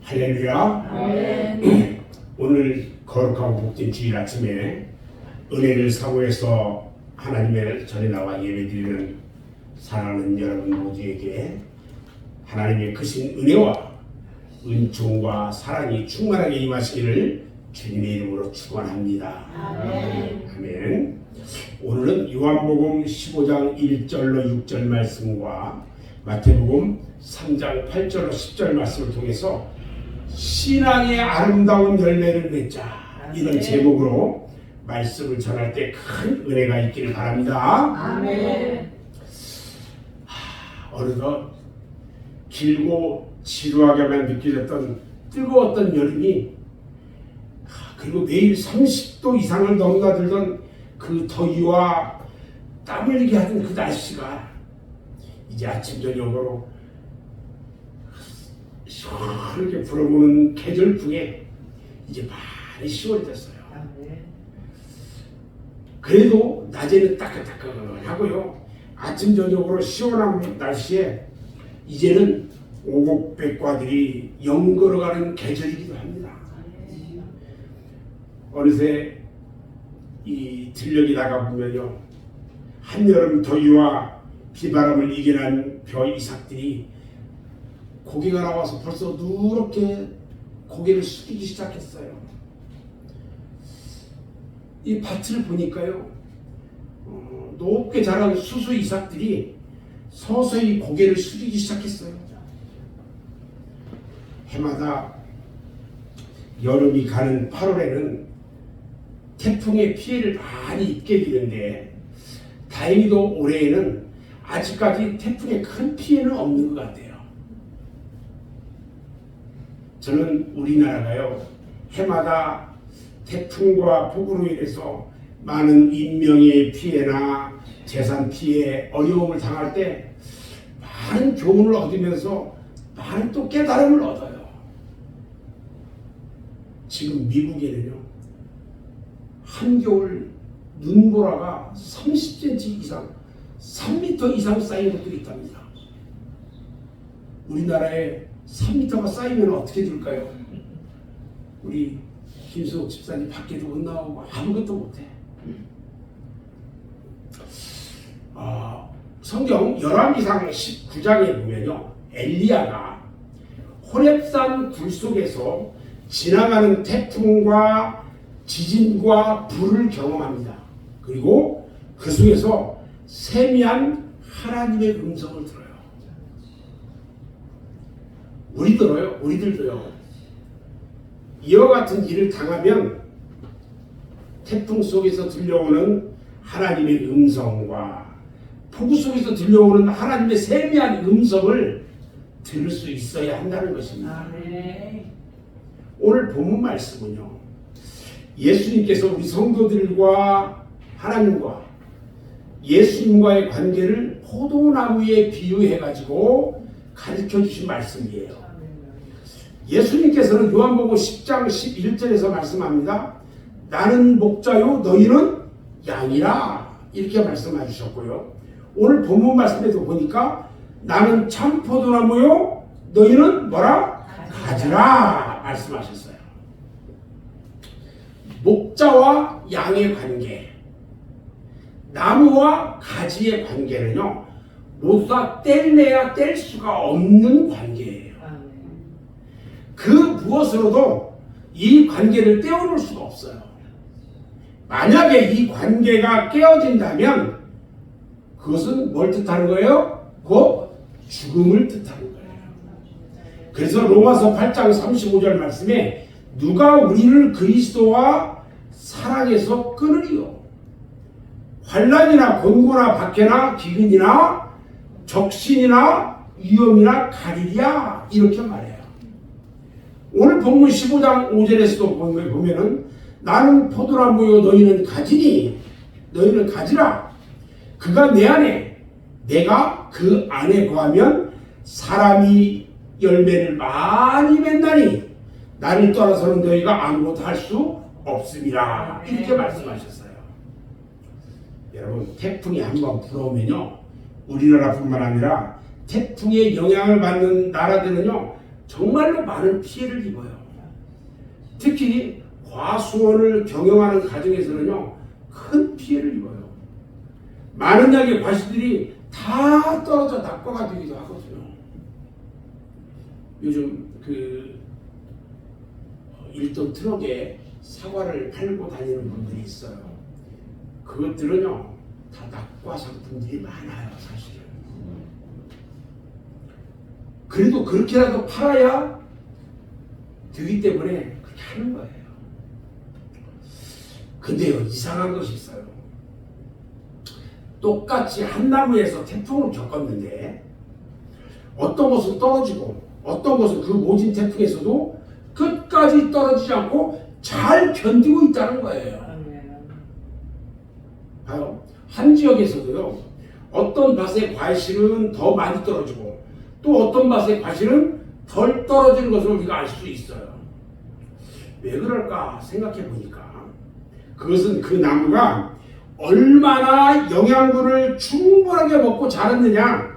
할렐루야. 아멘. 오늘 거룩하고 복된 주일 아침에 은혜를 사고해서 하나님의 전에 나와 예배드리는 사랑하는 여러분 모두에게 하나님의 크신 은혜와 은총과 사랑이 충만하게 임하시기를 주님의 이름으로 축원합니다. 아멘. 아멘. 오늘은 요한복음 15장 1절로 6절 말씀과 마태복음 3장 8절로 10절 말씀을 통해서 신앙의 아름다운 열매를 맺자, 이런 제목으로 말씀을 전할 때 큰 은혜가 있기를 바랍니다. 아멘. 어느덧 길고 지루하게만 느껴졌던 뜨거웠던 여름이, 그리고 매일 30도 이상을 넘나들던 그 더위와 땀 흘리게 하던 그 날씨가 이제 아침 저녁으로 시원하게 불어보는 계절풍에 이제 많이 시원해졌어요. 그래도 낮에는 따끈따끈하고요, 아침 저녁으로 시원한 날씨에 이제는 오곡백과들이 연걸어가는 계절이기도 합니다. 어느새 이 들녘이 나가보면요, 한여름 더위와 비바람을 이겨낸 벼 이삭들이 고개가 나와서 벌써 누렇게 고개를 숙이기 시작했어요. 이 밭을 보니까요, 높게 자란 수수 이삭들이 서서히 고개를 숙이기 시작했어요. 해마다 여름이 가는 8월에는 태풍의 피해를 많이 입게 되는데, 다행히도 올해에는 아직까지 태풍의 큰 피해는 없는 것 같아요. 저는 우리나라가요, 해마다 태풍과 폭우로 인해서 많은 인명의 피해나 재산 피해, 어려움을 당할 때 많은 교훈을 얻으면서 많은 또 깨달음을 얻어요. 지금 미국에는요, 한겨울 눈보라가 30cm 이상, 3m 이상 쌓인 곳들이 있답니다. 우리나라에 3m가 쌓이면 어떻게 될까요? 우리 김수옥 집사님 밖에도 못 나오고 아무것도 못해. 성경 열왕기상 19장에 보면요, 엘리야가 호렙산 굴 속에서 지나가는 태풍과 지진과 불을 경험합니다. 그리고 그 속에서 세미한 하나님의 음성을 들어요. 우리들도요, 이와 같은 일을 당하면 태풍 속에서 들려오는 하나님의 음성과 폭우 속에서 들려오는 하나님의 세미한 음성을 들을 수 있어야 한다는 것입니다. 오늘 본문 말씀은요, 예수님께서 우리 성도들과 하나님과 예수님과의 관계를 포도나무에 비유해가지고 가르쳐 주신 말씀이에요. 예수님께서는 요한복음 10장 11절에서 말씀합니다. 나는 목자요 너희는 양이라, 이렇게 말씀해 주셨고요. 오늘 본문 말씀에도 보니까 나는 참 포도나무요 너희는 뭐라? 가지라 말씀하셨어요. 목자와 양의 관계, 나무와 가지의 관계는요, 모두 다 뗄래야 뗄 수가 없는 관계예요. 그 무엇으로도 이 관계를 떼어놓을 수가 없어요. 만약에 이 관계가 깨어진다면 그것은 뭘 뜻하는 거예요? 곧 죽음을 뜻하는 거예요. 그래서 로마서 8장 35절 말씀에 누가 우리를 그리스도와 사랑에서 끊으리요? 환난이나 곤고나 박해나 기근이나 적신이나 위험이나 가리랴, 이렇게 말해요. 오늘 본문 15장 5절에서도 보면은 나는 포도나무요 너희는 가지니 너희는 가지라. 그가 내 안에 내가 그 안에 거하면 사람이 열매를 많이 맺나니 나를 떠나서는 너희가 아무것도 할 수 없습니다. 이렇게 말씀하셨어요. 여러분, 태풍이 한번 불어오면요, 우리나라뿐만 아니라 태풍의 영향을 받는 나라들은요 정말로 많은 피해를 입어요. 특히 과수원을 경영하는 가정에서는요, 큰 피해를 입어요. 많은 양의 과실들이 다 떨어져 낙과가 되기도 하거든요. 요즘 그 1톤 트럭에 사과를 팔고 다니는 분들이 있어요. 그것들은요, 다 낙과 상품들이 많아요, 사실은. 그래도 그렇게라도 팔아야 되기 때문에 그렇게 하는 거예요. 근데요, 이상한 것이 있어요. 똑같이 한 나무에서 태풍을 겪었는데 어떤 것은 떨어지고 어떤 것은 그 모진 태풍에서도 끝까지 떨어지지 않고 잘 견디고 있다는 거예요. 봐요. 한 지역에서도요, 어떤 밭의 과실은 더 많이 떨어지고 또 어떤 밭의 과실은 덜 떨어지는 것을 우리가 알 수 있어요. 왜 그럴까 생각해 보니까 그것은 그 나무가 얼마나 영양분을 충분하게 먹고 자랐느냐,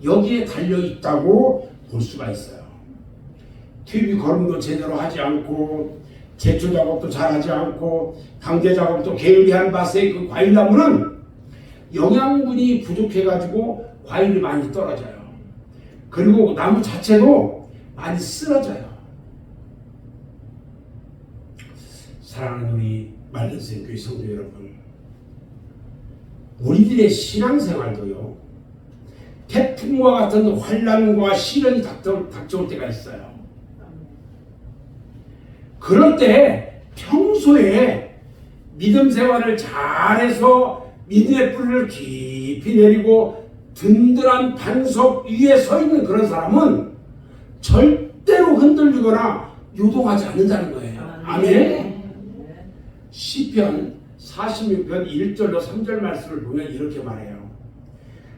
여기에 달려 있다고 볼 수가 있어요. TV 거름도 제대로 하지 않고 제초 작업도 잘하지 않고 강제 작업도 게을리한 밭의 그 과일나무는 영양분이 부족해가지고 과일이 많이 떨어져요. 그리고 나무 자체도 많이 쓰러져요. 사랑하는 우리 말른생 교회 성도 여러분, 우리들의 신앙생활도요, 태풍과 같은 환난과 시련이 닥쳐올 때가 있어요. 그럴 때 평소에 믿음 생활을 잘해서 믿음의 뿌리를 깊이 내리고 든든한 반석 위에 서 있는 그런 사람은 절대로 흔들리거나 요동하지 않는다는 거예요. 아멘. 시편 46편 1절로 3절 말씀을 보면 이렇게 말해요.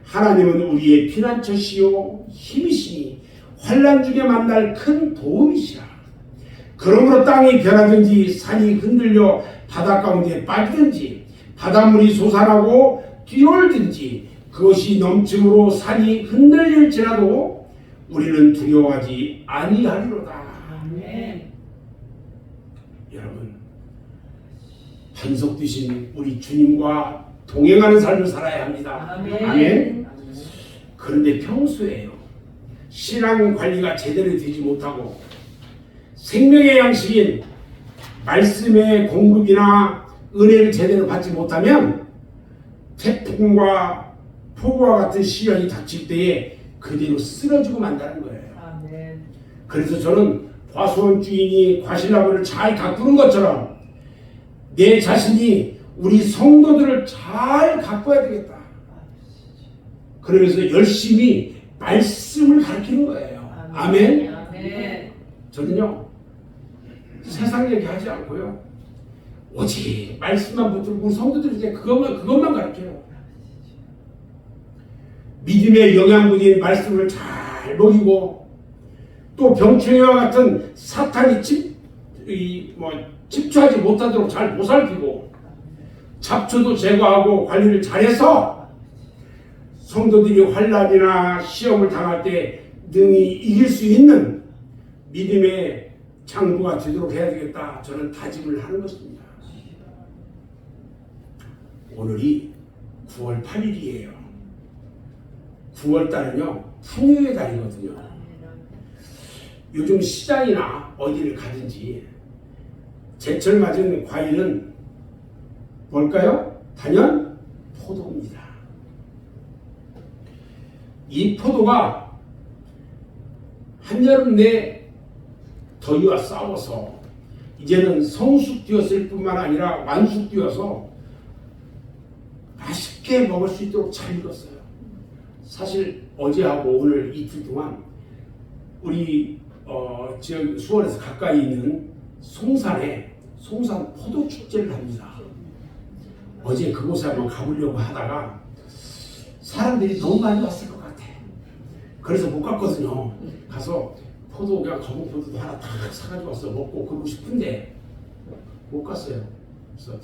하나님은 우리의 피난처시요 힘이시니 환난 중에 만날 큰 도움이시라. 그러므로 땅이 변하든지 산이 흔들려 바다 가운데 빠지든지 바닷물이 솟아나고 뛰놀든지 그것이 넘침으로 산이 흔들릴지라도 우리는 두려워하지 아니하리로다. 아멘. 여러분, 반석 되신 우리 주님과 동행하는 삶을 살아야 합니다. 아멘. 아멘. 그런데 평소에요, 신앙 관리가 제대로 되지 못하고 생명의 양식인 말씀의 공급이나 은혜를 제대로 받지 못하면 태풍과 폭우와 같은 시련이 닥칠 때에 그대로 쓰러지고 만다는 거예요. 아멘. 그래서 저는 과수원 주인이 과실나무를 잘 가꾸는 것처럼 내 자신이 우리 성도들을 잘 가꿔야 되겠다. 그러면서 열심히 말씀을 가르치는 거예요. 아멘. 아멘. 저는요, 세상 얘기하지 않고요, 오직 말씀만 붙들고 우리 성도들에게 그것만 가르쳐요. 믿음의 영양분인 말씀을 잘 먹이고 또 병충해와 같은 사탄이 집중하지 못하도록 잘 보살피고 잡초도 제거하고 관리를 잘해서 성도들이 환난이나 시험을 당할 때 능히 이길 수 있는 믿음의 장부가 되도록 해야 되겠다, 저는 다짐을 하는 것입니다. 오늘이 9월 8일이에요. 9월달은요, 풍요의 달이거든요. 요즘 시장이나 어디를 가든지 제철 맞은 과일은 뭘까요? 단연 포도입니다. 이 포도가 한여름 내 더위와 싸워서 이제는 성숙되었을 뿐만 아니라 완숙되어서 맛있게 먹을 수 있도록 잘 익었어요. 사실 어제하고 오늘 이틀 동안 우리 지역 수원에서 가까이 있는 송산에 송산 포도 축제를 합니다. 어제 그곳에 한번 가보려고 하다가 사람들이 너무 많이 왔을 것 같아. 그래서 못 갔거든요. 가서 포도, 그냥 검은 포도도 하나 다 사가지고 와서 먹고 그러고 싶은데 못 갔어요. 그래서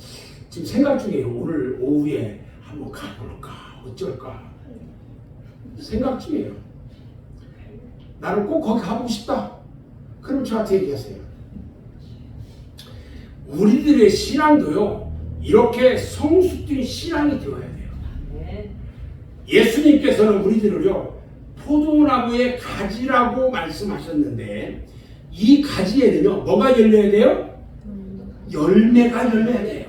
지금 생각 중이에요. 오늘 오후에 한번 가볼까 어쩔까 생각 중이에요. 나는 꼭 거기 가보고 싶다. 저한테 얘기하세요. 우리들의 신앙도요, 이렇게 성숙된 신앙이 되어야 돼요. 아멘. 예수님께서는 우리들을요, 포도나무의 가지라고 말씀하셨는데, 이 가지에는요, 뭐가 열려야 돼요? 열매가 열려야 돼요.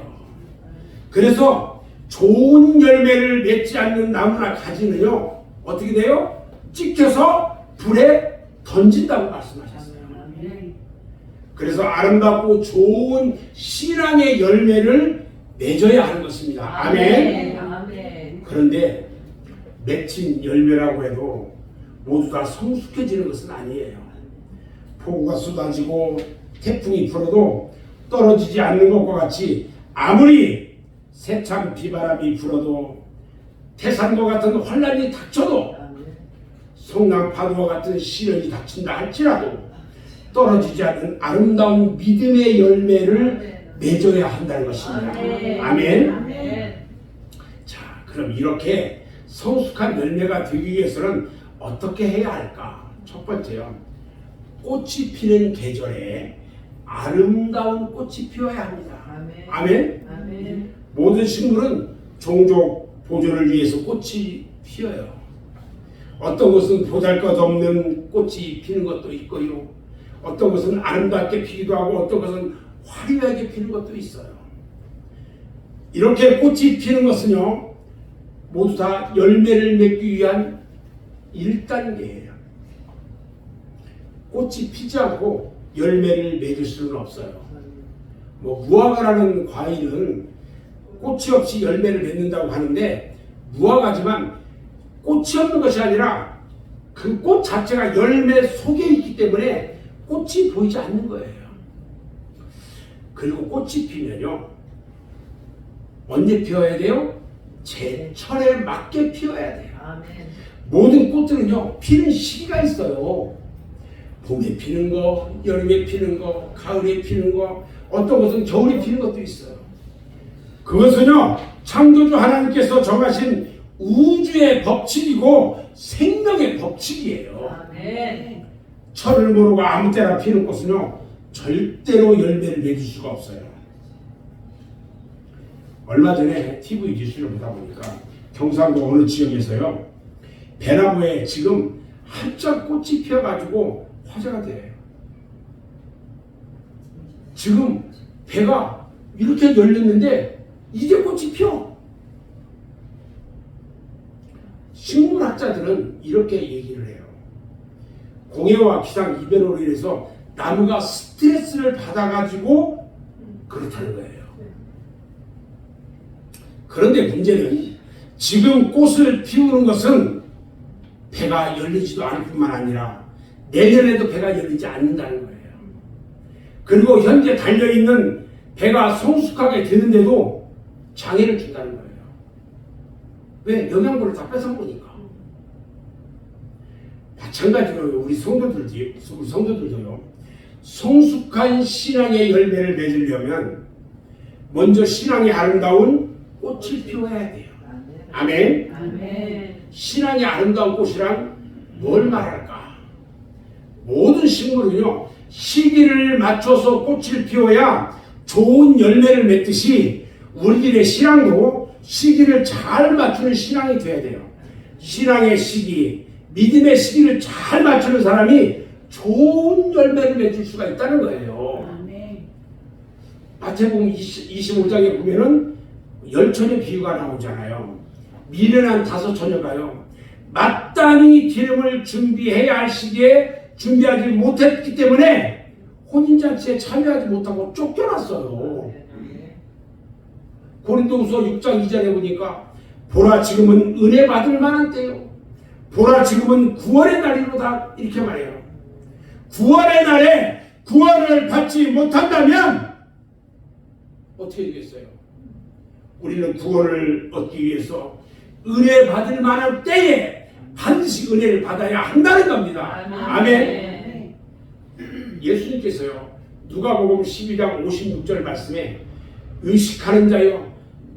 그래서 좋은 열매를 맺지 않는 나무나 가지는요, 어떻게 돼요? 찍혀서 불에 던진다고 말씀하셨어요. 아멘. 그래서 아름답고 좋은 신앙의 열매를 맺어야 하는 것입니다. 아멘. 아멘. 그런데 맺힌 열매라고 해도 모두 다 성숙해지는 것은 아니에요. 폭우가 쏟아지고 태풍이 불어도 떨어지지 않는 것과 같이 아무리 세찬 비바람이 불어도 태산과 같은 환란이 닥쳐도 성남 파도와 같은 시련이 닥친다 할지라도 떨어지지 않는 아름다운 믿음의 열매를 맺어야 한다는 것입니다. 아멘. 아멘. 자, 그럼 이렇게 성숙한 열매가 되기 위해서는 어떻게 해야 할까? 첫 번째요, 꽃이 피는 계절에 아름다운 꽃이 피어야 합니다. 아멘. 아멘. 모든 식물은 종족 보존을 위해서 꽃이 피어요. 어떤 것은 보잘것없는 꽃이 피는 것도 있고요, 어떤 것은 아름답게 피기도 하고 어떤 것은 화려하게 피는 것도 있어요. 이렇게 꽃이 피는 것은요, 모두 다 열매를 맺기 위한 1단계예요. 꽃이 피지 않고 열매를 맺을 수는 없어요. 무화과라는 과일은 꽃이 없이 열매를 맺는다고 하는데, 무화과지만 꽃이 없는 것이 아니라 그 꽃 자체가 열매 속에 있기 때문에 꽃이 보이지 않는 거예요. 그리고 꽃이 피면요, 언제 피어야 돼요? 제철에 맞게 피어야 돼요. 아멘. 모든 꽃들은요, 피는 시기가 있어요. 봄에 피는 거, 여름에 피는 거, 가을에 피는 거, 어떤 것은 겨울에 피는 것도 있어요. 그것은요, 창조주 하나님께서 정하신 우주의 법칙이고 생명의 법칙이에요. 아멘. 철을 모르고 아무 때나 피는 꽃은요, 절대로 열매를 맺을 수가 없어요. 얼마 전에 TV 뉴스를 보다 보니까 경상도 어느 지역에서요, 배나무에 지금 한짝 꽃이 피어가지고 화제가 돼요. 지금 배가 이렇게 열렸는데 이제 꽃이 피어. 식물학자들은 이렇게 얘기를 해요. 공해와 기상 이변으로 인해서 나무가 스트레스를 받아가지고 그렇다는 거예요. 그런데 문제는 지금 꽃을 피우는 것은 배가 열리지도 않을 뿐만 아니라 내년에도 배가 열리지 않는다는 거예요. 그리고 현재 달려있는 배가 성숙하게 되는데도 장애를 준다는 거예요. 왜? 영양분을 다 뺏어먹으니까. 마찬가지로 우리 성도들도요, 성숙한 신앙의 열매를 맺으려면 먼저 신앙의 아름다운 꽃을 피워야 돼요. 아멘. 아멘. 신앙의 아름다운 꽃이란 뭘 말할까? 모든 식물은요, 시기를 맞춰서 꽃을 피워야 좋은 열매를 맺듯이 우리들의 신앙도 시기를 잘 맞추는 신앙이 돼야 돼요. 신앙의 시기, 믿음의 시기를 잘 맞추는 사람이 좋은 열매를 맺을 수가 있다는 거예요. 아멘. 마태복음 25장에 보면은 열처녀 비유가 나오잖아요. 미련한 5처녀가요, 마땅히 기름을 준비해야 할 시기에 준비하지 못했기 때문에 혼인잔치에 참여하지 못하고 쫓겨났어요. 고린도후서 6장 2절에 보니까 보라 지금은 은혜 받을 만한 때요, 보라 지금은 구원의 날이로다, 이렇게 말해요. 구원의 날에 구원을 받지 못한다면 어떻게 되겠어요? 우리는 구원을 얻기 위해서 은혜 받을 만한 때에 반드시 은혜를 받아야 한다는 겁니다. 아멘. 예수님께서요, 누가복음 12장 56절 말씀에 의식하는 자여,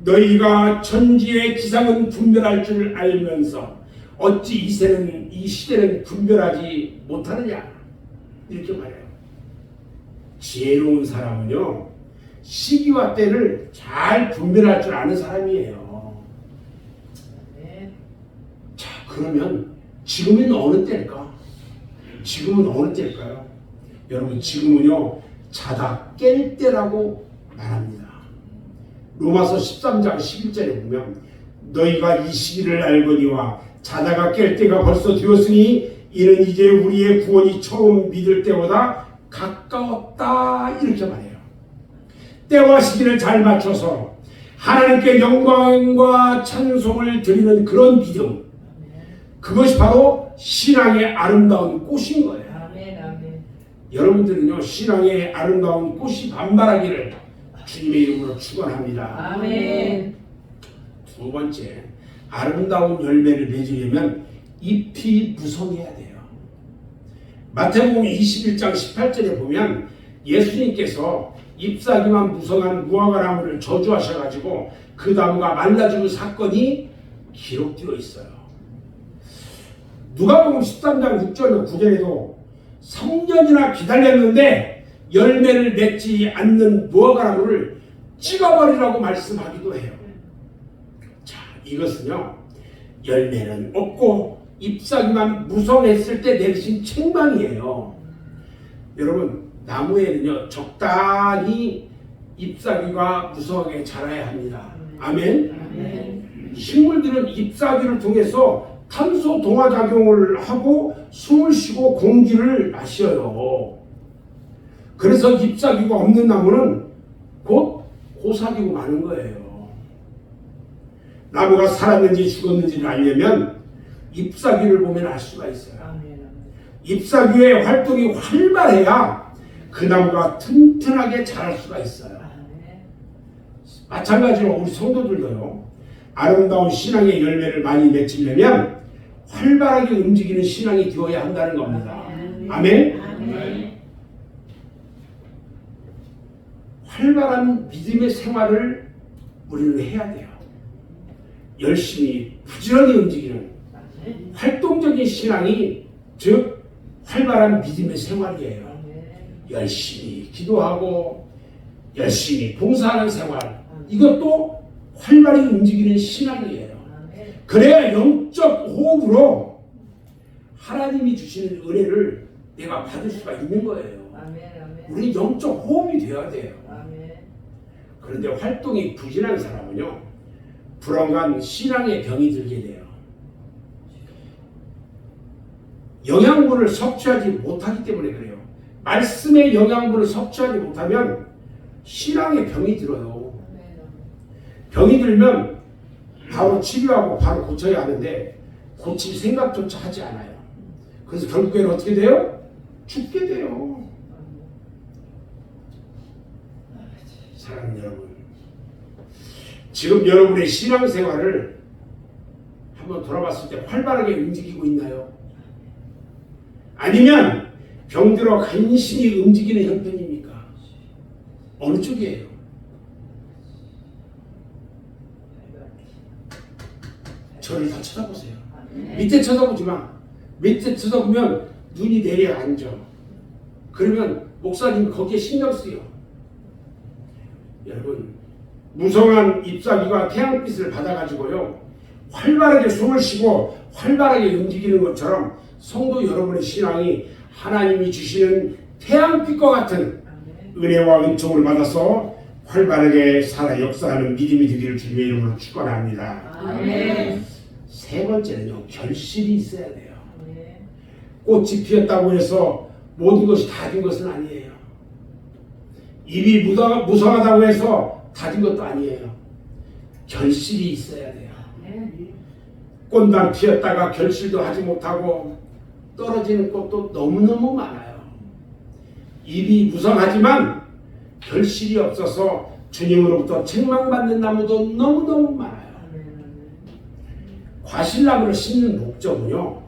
너희가 천지의 기상은 분별할 줄 알면서 어찌 이 시대는 분별하지 못하느냐, 이렇게 말해요. 지혜로운 사람은요, 시기와 때를 잘 분별할 줄 아는 사람이에요. 아멘. 자, 그러면 지금은 어느 때일까? 지금은 어느 때일까요? 여러분, 지금은요, 자다 깰 때라고 말합니다. 로마서 13장 11절에 보면 너희가 이 시기를 알거니와 자다가 깰 때가 벌써 되었으니 이는 이제 우리의 구원이 처음 믿을 때보다 가까웠다, 이렇게 말해요. 때와 시기를 잘 맞춰서 하나님께 영광과 찬송을 드리는 그런 믿음, 그것이 바로 신앙의 아름다운 꽃인 거예요. 아멘. 아멘. 여러분들은요, 신앙의 아름다운 꽃이 반발하기를 주님의 이름으로 축원합니다. 아멘. 두 번째, 아름다운 열매를 맺으려면 잎이 무성해야 돼요. 마태복음 21장 18절에 보면 예수님께서 잎사귀만 무성한 무화과나무를 저주하셔가지고 그 나무가 말라지는 사건이 기록되어 있어요. 누가복음 13장 6절 9절에도 3년이나 기다렸는데 열매를 맺지 않는 무화과나무를 찍어버리라고 말씀하기도 해요. 자, 이것은요, 열매는 없고 잎사귀만 무성했을 때 내리신 책망이에요. 여러분, 나무에는요, 적당히 잎사귀가 무성하게 자라야 합니다. 아멘? 아멘. 식물들은 잎사귀를 통해서 탄소 동화작용을 하고 숨을 쉬고 공기를 마셔요. 그래서 잎사귀가 없는 나무는 곧 고사지고 마는 거예요. 나무가 살았는지 죽었는지를 알려면 잎사귀를 보면 알 수가 있어요. 아멘. 잎사귀의 활동이 활발해야 그 나무가 튼튼하게 자랄 수가 있어요. 아멘. 마찬가지로 우리 성도들도요, 아름다운 신앙의 열매를 많이 맺으려면 활발하게 움직이는 신앙이 되어야 한다는 겁니다. 아멘? 아멘. 활발한 믿음의 생활을 우리는 해야 돼요. 열심히 부지런히 움직이는 아멘. 활동적인 신앙이 즉 활발한 믿음의 생활이에요. 아멘. 열심히 기도하고 열심히 봉사하는 생활, 이것도 활발히 움직이는 신앙이에요. 아멘. 그래야 영적 호흡으로 하나님이 주시는 은혜를 내가 받을 수가 있는 거예요. 아멘. 아멘. 우리 영적 호흡이 되어야 돼요. 아멘. 그런데 활동이 부진한 사람은요, 불안한 신앙의 병이 들게 돼요. 영양분을 섭취하지 못하기 때문에 그래요. 말씀의 영양분을 섭취하지 못하면 신앙의 병이 들어요. 병이 들면 바로 치료하고 바로 고쳐야 하는데 고칠 생각조차 하지 않아요. 그래서 결국에는 어떻게 돼요? 죽게 돼요. 사랑하는 여러분, 지금 여러분의 신앙생활을 한번 돌아봤을 때 활발하게 움직이고 있나요? 아니면 병들어 간신히 움직이는 형편입니까? 어느 쪽이에요? 저를 다 쳐다보세요. 밑에 쳐다보지 마. 밑에 쳐다보면 눈이 내려앉아. 그러면 목사님이 거기에 신경 쓰여. 여러분, 무성한 잎사귀가 태양빛을 받아가지고요, 활발하게 숨을 쉬고 활발하게 움직이는 것처럼 성도 여러분의 신앙이 하나님이 주시는 태양빛과 같은 은혜와 은총을 받아서 활발하게 살아 역사하는 믿음이 되기를 주님의 이름으로 축원합니다. 아멘. 세 번째는요, 결실이 있어야 돼요. 아멘. 꽃이 피었다고 해서 모든 것이 다진 것은 아니에요. 잎이 무성하다고 해서 다진 것도 아니에요. 결실이 있어야 돼요. 꽃만 피었다가 결실도 하지 못하고 떨어지는 꽃도 너무너무 많아요. 잎이 무성하지만 결실이 없어서 주님으로부터 책망받는 나무도 너무너무 많아요. 과실나무를 심는 목적은요,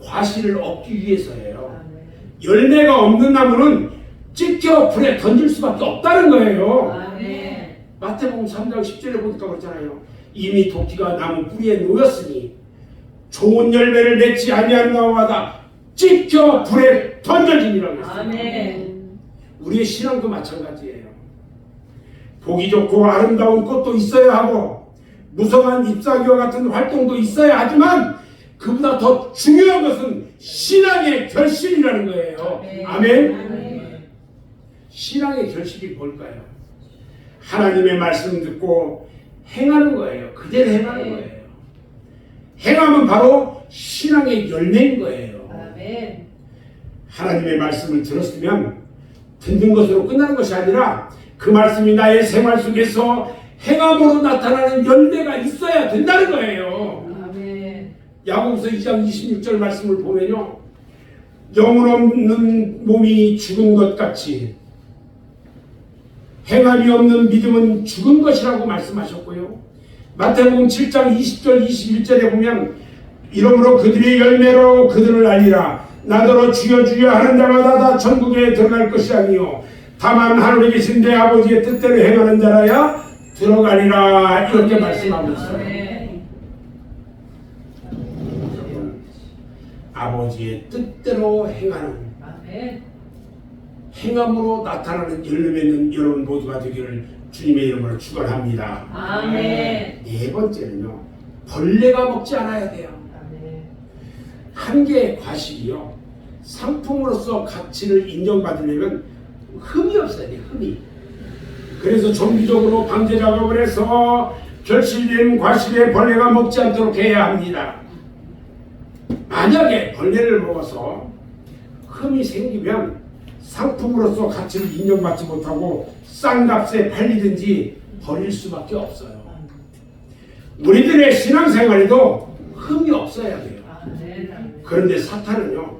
과실을 얻기 위해서예요. 열매가 없는 나무는 찍혀 불에 던질 수밖에 없다는 거예요. 아멘. 마태복음 3장 10절에 보니까 그렇잖아요. 이미 도끼가 나무 뿌리에 놓였으니 좋은 열매를 맺지 아니하는 나무마다 찍혀 불에 던져지니라고 했어요. 아멘. 우리의 신앙도 마찬가지예요. 보기 좋고 아름다운 꽃도 있어야 하고 무성한 잎사귀와 같은 활동도 있어야 하지만 그보다 더 중요한 것은 신앙의 결실이라는 거예요. 아멘. 신앙의 결실이 뭘까요? 하나님의 말씀 듣고 행하는 거예요. 그대로 행하는 거예요. 행하면 바로 신앙의 열매인 거예요. 아멘. 하나님의 말씀을 들었으면 듣는 것으로 끝나는 것이 아니라 그 말씀이 나의 생활 속에서 행함으로 나타나는 열매가 있어야 된다는 거예요. 아멘. 야고보서 2장 26절 말씀을 보면요, 영혼 없는 몸이 죽은 것 같이 행함이 없는 믿음은 죽은 것이라고 말씀하셨고요. 마태복음 7장 20절 21절에 보면 이러므로 그들의 열매로 그들을 알리라. 나더러 주여 주여 하는 자마다 다 천국에 들어갈 것이 아니요 다만 하늘에 계신 내 아버지의 뜻대로 행하는 자라야 들어가리라. 이렇게 말씀하고 있어요. 아버지의 뜻대로 행하는, 아멘. 행함으로 나타나는 열매는 여러분 모두가 되기를 주님의 이름으로 축원합니다. 아멘. 네 번째는요, 벌레가 먹지 않아야 돼요. 아멘. 한 개의 과실이요, 상품으로서 가치를 인정받으려면 흠이 없어야 돼요. 흠이. 그래서 정기적으로 방제 작업을 해서 결실된 과실에 벌레가 먹지 않도록 해야 합니다. 만약에 벌레를 먹어서 흠이 생기면 상품으로서 가치를 인정받지 못하고 싼 값에 팔리든지 버릴 수밖에 없어요. 우리들의 신앙생활에도 흠이 없어야 돼요. 아멘. 그런데 사탄은요,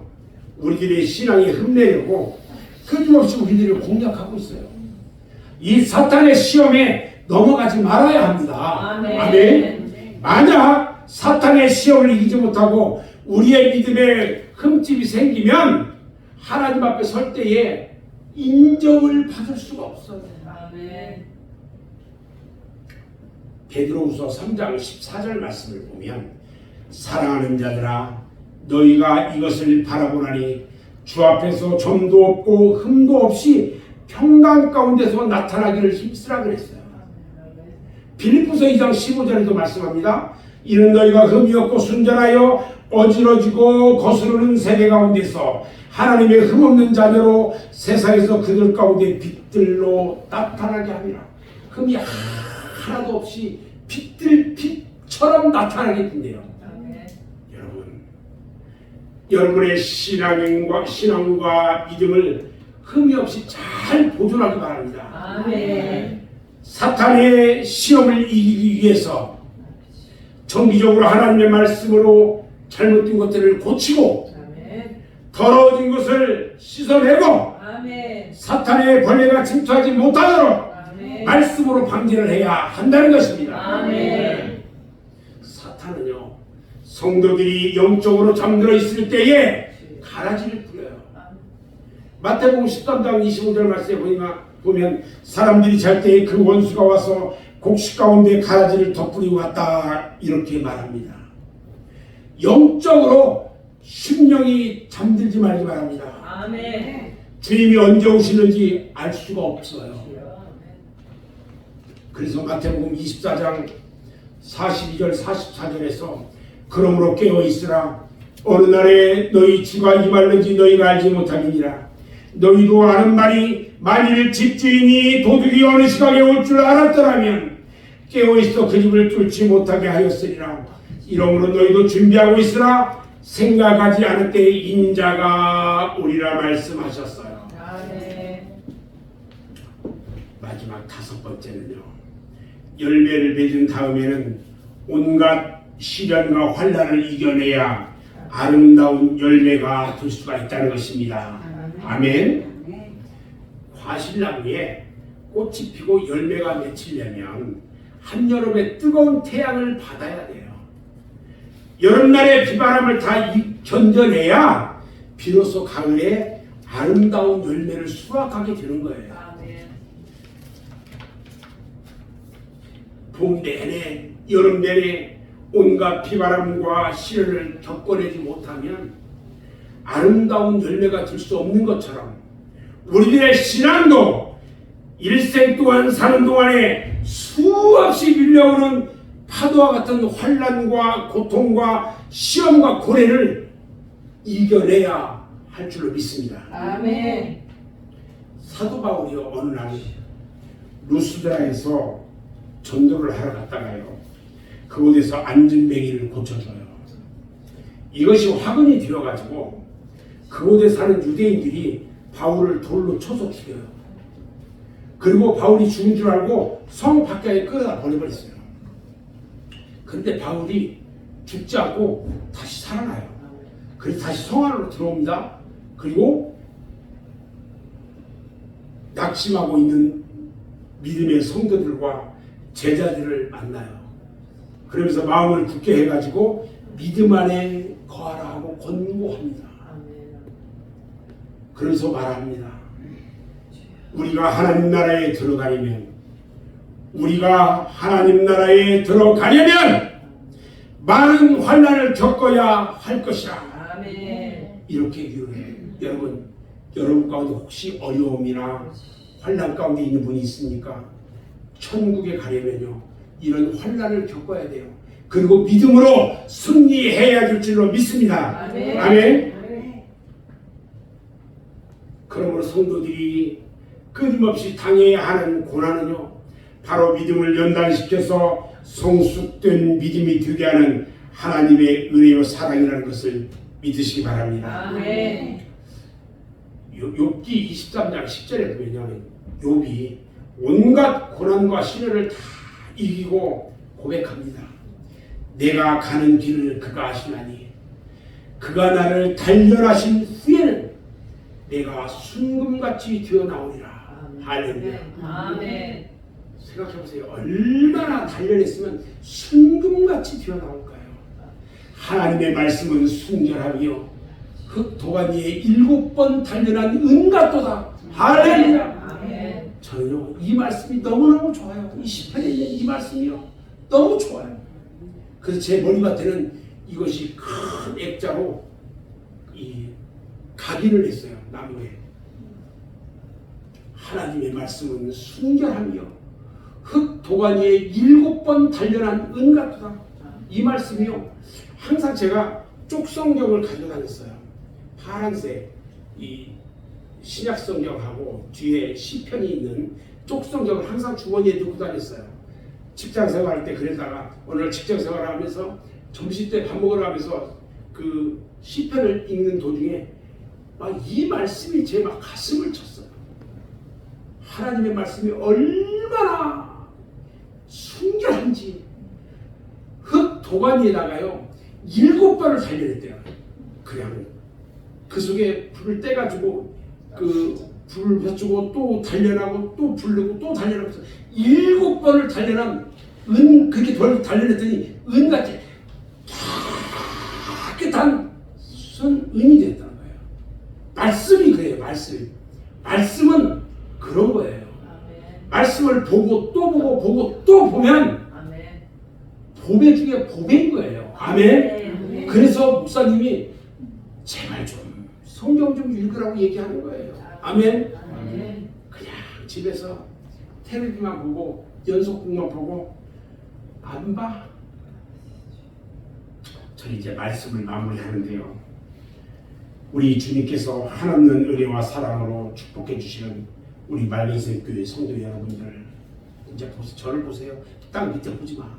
우리들의 신앙에 흠내려고 끊임없이 우리들을 공략하고 있어요. 이 사탄의 시험에 넘어가지 말아야 합니다. 아멘. 아멘. 만약 사탄의 시험을 이기지 못하고 우리의 믿음에 흠집이 생기면 하나님 앞에 설 때에 인정을 받을 수가 없어요. 아멘. 베드로후서 3장 14절 말씀을 보면 사랑하는 자들아 너희가 이것을 바라보나니 주 앞에서 점도 없고 흠도 없이 평강 가운데서 나타나기를 힘쓰라 그랬어요. 빌립보서 2장 15절에도 말씀합니다. 이는 너희가 흠이 없고 순전하여 어지러지고 거스르는 세계 가운데서 하나님의 흠없는 자녀로 세상에서 그들 가운데 빛들로 나타나게 함이라. 흠이 하나도 없이 빛처럼 나타나게 된대요. 여러분, 여러분의 신앙과 믿음을 흠이 없이 잘 보존하기 바랍니다. 아멘. 사탄의 시험을 이기기 위해서 정기적으로 하나님의 말씀으로 잘못된 것들을 고치고 아멘. 더러워진 것을 씻어내고 아멘. 사탄의 벌레가 침투하지 못하도록 아멘. 말씀으로 방제를 해야 한다는 것입니다. 아멘. 사탄은요, 성도들이 영적으로 잠들어 있을 때에 가라지를 부려요. 마태복음 13장 25절 말씀에 보면 사람들이 잘 때에 그 원수가 와서 곡식 가운데 가라지를 덧뿌리고 갔다 이렇게 말합니다. 영적으로 심령이 잠들지 말기 바랍니다. 아멘. 주님이 언제 오시는지 알 수가 없어요. 그래서 마태복음 24장 42절 44절에서 그러므로 깨어 있으라 어느 날에 너희 주가 임할는지 너희가 알지 못하느니라. 너희도 아는 말이 만일 집주인이 도둑이 어느 시각에 올 줄 알았더라면 깨어 있어 그 집을 뚫지 못하게 하였으리라. 이러므로 너희도 준비하고 있으라. 생각하지 않을 때에 인자가 오리라 말씀하셨어요. 아멘. 마지막 다섯 번째는요, 열매를 맺은 다음에는 온갖 시련과 환난을 이겨내야 아름다운 열매가 될 수가 있다는 것입니다. 아멘. 과실나무에 꽃이 피고 열매가 맺히려면 한여름의 뜨거운 태양을 받아야 돼요. 여름날의 비바람을 다 견뎌내야 비로소 가을에 아름다운 열매를 수확하게 되는 거예요. 아멘. 봄 내내 여름 내내 온갖 비바람과 시련을 겪어내지 못하면 아름다운 열매가 될 수 없는 것처럼 우리들의 신앙도 일생 동안 사는 동안에 수없이 밀려오는 파도와 같은 환난과 고통과 시험과 고뇌를 이겨내야 할 줄로 믿습니다. 아멘. 사도 바울이 어느 날 루스드라에서 전도를 하러 갔다가요, 그곳에서 안진뱅이를 고쳐줘요. 이것이 화근이 되어가지고 그곳에 사는 유대인들이 바울을 돌로 쳐서 죽여요. 그리고 바울이 죽은 줄 알고 성 밖에 끌어다 버려버렸어요. 그런데 바울이 죽지 않고 다시 살아나요. 그래서 다시 성 안으로 들어옵니다. 그리고 낙심하고 있는 믿음의 성도들과 제자들을 만나요. 그러면서 마음을 굳게 해가지고 믿음 안에 거하라 하고 권고합니다. 그래서 말합니다. 우리가 하나님 나라에 들어가려면 많은 환난을 겪어야 할 것이라. 아멘. 이렇게 유효해요. 여러분 가운데 혹시 어려움이나 환난 가운데 있는 분이 있습니까? 천국에 가려면요, 이런 환난을 겪어야 돼요. 그리고 믿음으로 승리해야 될 줄로 믿습니다. 아멘. 아멘. 그러므로 성도들이 끊임없이 당해야 하는 고난은요, 바로 믿음을 연단시켜서 성숙된 믿음이 되게 하는 하나님의 은혜와 사랑이라는 것을 믿으시기 바랍니다. 아멘. 욥기 23장 10절에 보면요, 욥이 온갖 고난과 시련을 다 이기고 고백합니다. 내가 가는 길을 그가 아시나니 그가 나를 단련하신 후에는 내가 순금같이 되어나오리라. 할렐루야. 아멘. 생각해보세요. 얼마나 단련했으면 순금같이 되어나올까요? 하나님의 말씀은 순결하며 흙 도가니에 7번 단련한 은 같도다. 할렐루야. 아멘. 저는요, 이 말씀이 너무너무 좋아요. 이 시편에 있는 이 말씀이요, 너무 좋아요. 그래서 제 머리맡에는 이것이 큰 액자로 각인을 했어요. 나무에. 하나님의 말씀은 순결하며 흙 도가니에 7번 단련한 은 같도다. 이 말씀이요, 항상 제가 쪽성경을 가지고 다녔어요. 파란색 이 신약 성경하고 뒤에 시편이 있는 쪽성경을 항상 주머니에 넣고 다녔어요. 직장 생활할 때. 그러다가 오늘 직장 생활하면서 점심 때 밥 먹으러 가면서 그 시편을 읽는 도중에 막 이 말씀이 제 막 가슴을 쳤어요. 하나님의 말씀이 얼마나 순결한지. 흙 도가니에다가요 7번을 단련했대요. 그냥 그 속에 불을 떼가지고 그 불을 벼주고 또 단련하고 또 불르고 또 단련하고 7번을 단련한 은, 그렇게 단련했더니 은같이 깨끗한 은이 됐다는 거예요. 말씀이 그래요. 말씀은 그런 거예요. 말씀을 보고 또 보고 보고 또 보면 보배 중에 보배인 거예요. 아멘. 그래서 목사님이 제발 좀 성경 좀 읽으라고 얘기하는 거예요. 아멘. 그냥 집에서 텔레비만 보고 연속극만 보고 안 봐. 저는 이제 말씀을 마무리하는데요, 우리 주님께서 한없는 은혜와 사랑으로 축복해 주시는 우리 말린생 교회 성도 여러분들, 이제 저를 보세요. 땅 밑에 보지 마.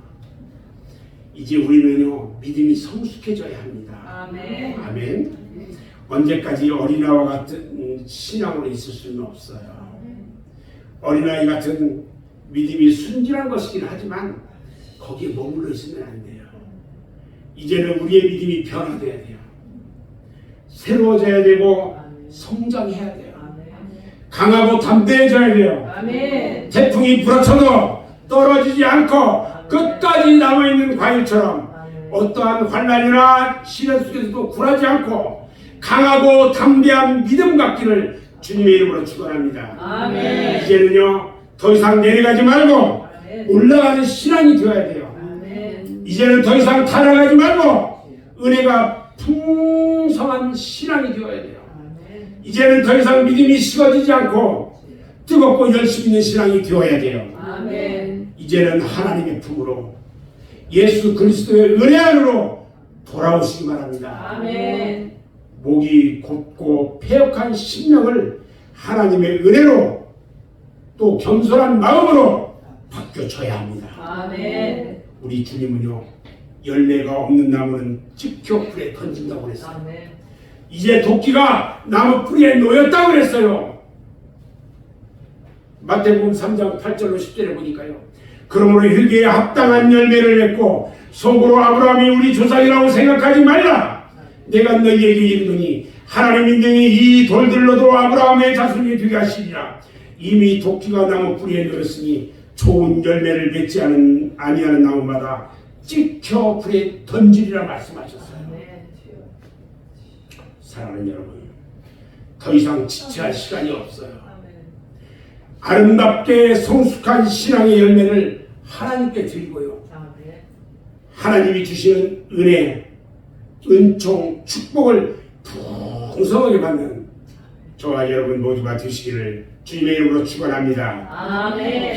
이제 우리는요, 믿음이 성숙해져야 합니다. 아멘. 아멘. 언제까지 어린아이와 같은 신앙으로 있을 수는 없어요. 어린아이 같은 믿음이 순진한 것이긴 하지만 거기에 머물러 있으면 안 돼요. 이제는 우리의 믿음이 변화돼야 돼요. 새로워져야 되고 성장해야 돼요. 강하고 담대해져야 돼요. 아멘. 태풍이 불어쳐도 떨어지지 않고 끝까지 남아있는 과일처럼 어떠한 환난이나 시련 속에서도 굴하지 않고 강하고 담대한 믿음 갖기를 주님의 이름으로 축원합니다. 아멘. 이제는요, 더 이상 내려가지 말고 올라가는 신앙이 되어야 돼요. 아멘. 이제는 더 이상 타락하지 말고 은혜가 풍성한 신앙이 되어야 돼요. 이제는 더 이상 믿음이 식어지지 않고 뜨겁고 열심 있는 신앙이 되어야 돼요. 아멘. 이제는 하나님의 품으로 예수 그리스도의 은혜 안으로 돌아오시기 바랍니다. 아멘. 목이 곧고 패역한 심령을 하나님의 은혜로 또 겸손한 마음으로 바뀌어줘야 합니다. 아멘. 우리 주님은요, 열매가 없는 나무는 찍혀 불에 던진다고 그랬어요. 아멘. 이제 도끼가 나무 뿌리에 놓였다고 그랬어요. 마태복음 3장 8절로 10절에 보니까요. 그러므로 혈기에 합당한 열매를 맺고 속으로 아브라함이 우리 조상이라고 생각하지 말라. 내가 너희에게 이르노니 하나님 인정이 이 돌들로도 아브라함의 자손이 되게 하시리라. 이미 도끼가 나무 뿌리에 놓였으니 좋은 열매를 맺지 아니하는 나무마다 찍혀 불에 던지리라 말씀하셨어요. 아멘. 사랑하는 여러분, 더 이상 지체할 시간이 없어요. 아멘. 아름답게 성숙한 신앙의 열매를 하나님께 드리고요. 아멘. 하나님이 주시는 은혜, 은총, 축복을 풍성하게 받는 저와 여러분 모두가 되시기를 주님의 이름으로 축원합니다. 아멘.